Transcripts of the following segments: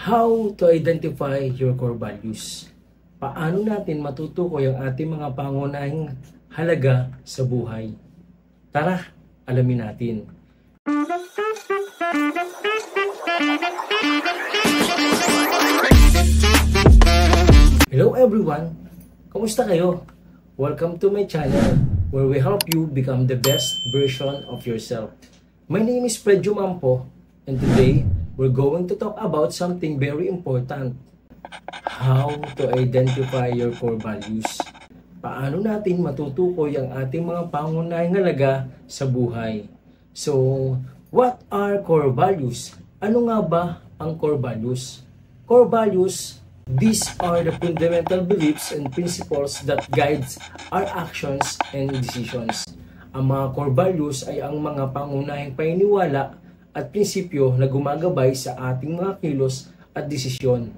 How to identify your core values? Paano natin matutukoy ang ating mga pangunahing halaga sa buhay? Tara, alamin natin. Hello everyone! Kamusta kayo? Welcome to my channel where we help you become the best version of yourself. My name is Fred Jumampo and today we're going to talk about something very important. How to identify your core values. Paano natin matutukoy ang ating mga pangunahing halaga sa buhay? So, what are core values? Ano nga ba ang core values? Core values, these are the fundamental beliefs and principles that guides our actions and decisions. Ang mga core values ay ang mga pangunahing paniniwala at prinsipyo na gumagabay sa ating mga kilos at desisyon.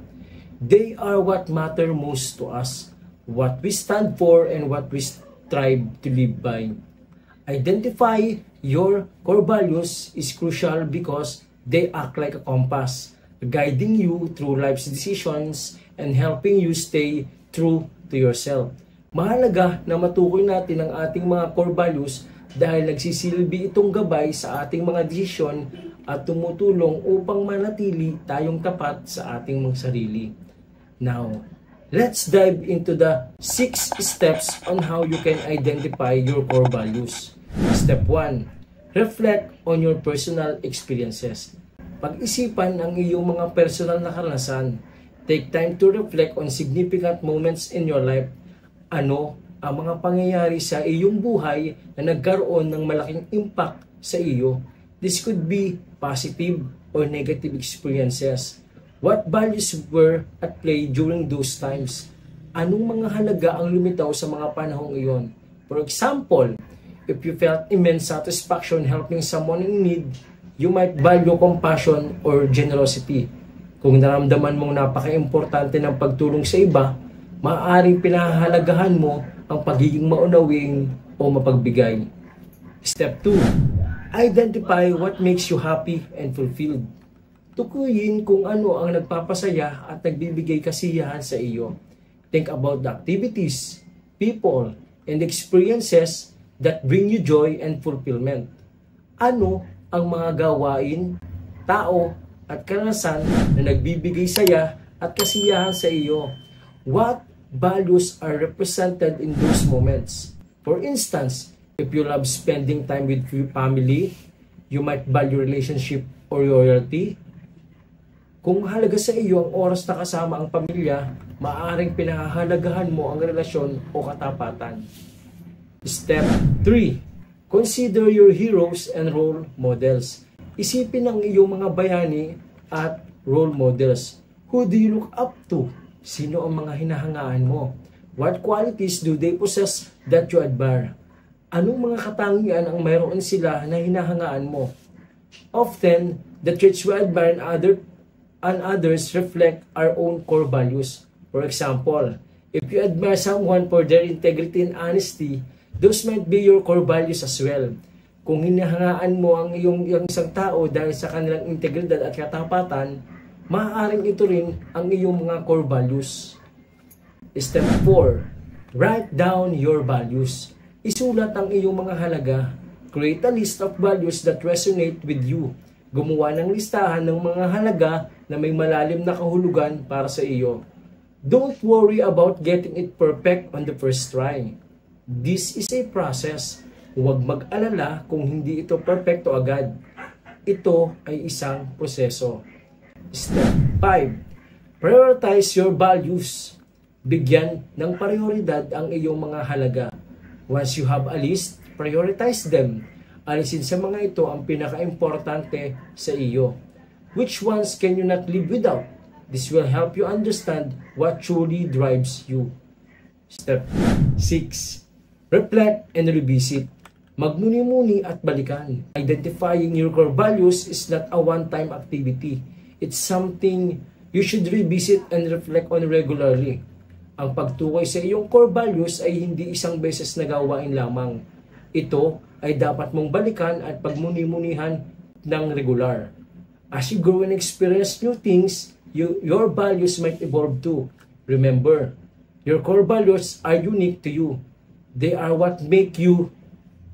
They are what matter most to us, what we stand for and what we strive to live by. Identify your core values is crucial because they act like a compass, guiding you through life's decisions and helping you stay true to yourself. Mahalaga na matukoy natin ang ating mga core values dahil nagsisilbi itong gabay sa ating mga desisyon at tumutulong upang manatili tayong tapat sa ating mga sarili. Now, let's dive into the 6 steps on how you can identify your core values. Step 1. Reflect on your personal experiences. Pag-isipan ang iyong mga personal na karanasan. Take time to reflect on significant moments in your life. Ano ang mga pangyayari sa iyong buhay na nagkaroon ng malaking impact sa iyo? This could be positive or negative experiences. What values were at play during those times? Anong mga halaga ang lumitaw sa mga panahong iyon? For example, if you felt immense satisfaction helping someone in need, you might value compassion or generosity. Kung naramdaman mong napaka-importante ng pagtulong sa iba, maaaring pinahahalagahan mo ang pagiging maunawing o mapagbigay. Step 2. Identify what makes you happy and fulfilled. Tukuyin kung ano ang nagpapasaya at nagbibigay kasiyahan sa iyo. Think about the activities, people, and experiences that bring you joy and fulfillment. Ano ang mga gawain, tao, at karanasan na nagbibigay saya at kasiyahan sa iyo? What values are represented in those moments? For instance, if you love spending time with your family, you might value relationship or loyalty. Kung halaga sa iyo ang oras na kasama ang pamilya, maaaring pinahahalagahan mo ang relasyon o katapatan. Step 3. Consider your heroes and role models. Isipin ang iyong mga bayani at role models. Who do you look up to? Sino ang mga hinahangaan mo? What qualities do they possess that you admire? Anong mga katangian ang mayroon sila na hinahangaan mo? Often, the traits we admire and others reflect our own core values. For example, if you admire someone for their integrity and honesty, those might be your core values as well. Kung hinahangaan mo ang iyong isang tao dahil sa kanilang integridad at katapatan, maaaring ito rin ang iyong mga core values. Step 4. Write down your values. Isulat ang iyong mga halaga. Create a list of values that resonate with you. Gumawa ng listahan ng mga halaga na may malalim na kahulugan para sa iyo. Don't worry about getting it perfect on the first try. This is a process. Huwag mag-alala kung hindi ito perfecto agad. Ito ay isang proseso. Step 5. Prioritize your values. Bigyan ng prioridad ang iyong mga halaga. Once you have a list, prioritize them. Alisin sa mga ito ang pinaka-importante sa iyo. Which ones can you not live without? This will help you understand what truly drives you. Step 6. Reflect and revisit. Magmuni-muni at balikan. Identifying your core values is not a one-time activity. It's something you should revisit and reflect on regularly. Ang pagtukoy sa iyong core values ay hindi isang beses na gawain lamang. Ito ay dapat mong balikan at pagmuni-munihan ng regular. As you grow and experience new things, your values might evolve too. Remember, your core values are unique to you. They are what make you,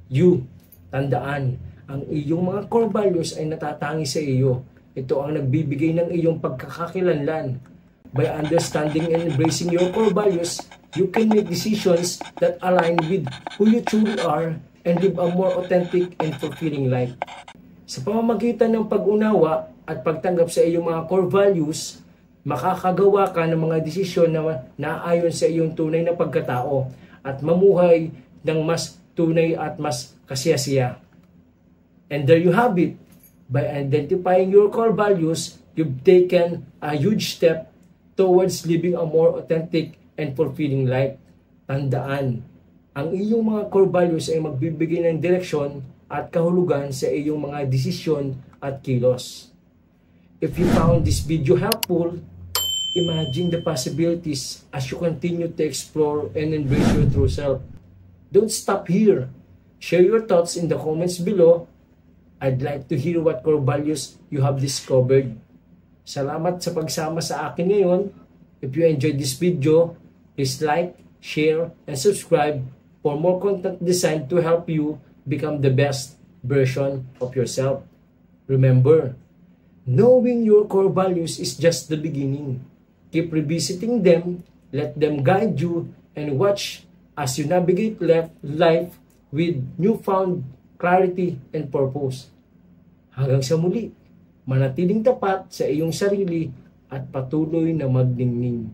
you. Tandaan, ang iyong mga core values ay natatangi sa iyo. Ito ang nagbibigay ng iyong pagkakakilanlan. By understanding and embracing your core values, you can make decisions that align with who you truly are and live a more authentic and fulfilling life. Sa pamamagitan ng pag-unawa at pagtanggap sa iyong mga core values, makakagawa ka ng mga desisyon na naayon sa iyong tunay na pagkatao at mamuhay ng mas tunay at mas kasiyasiya. And there you have it. By identifying your core values, you've taken a huge step towards living a more authentic and fulfilling life. Tandaan, ang iyong mga core values ay magbibigay ng direksyon at kahulugan sa iyong mga desisyon at kilos. If you found this video helpful, imagine the possibilities as you continue to explore and embrace your true self. Don't stop here. Share your thoughts in the comments below. I'd like to hear what core values you have discovered. Salamat sa pagsama sa akin ngayon. If you enjoyed this video, please like, share, and subscribe for more content designed to help you become the best version of yourself. Remember, knowing your core values is just the beginning. Keep revisiting them, let them guide you, and watch as you navigate life with newfound clarity and purpose. Hanggang sa muli, manatiling tapat sa iyong sarili at patuloy na magningning.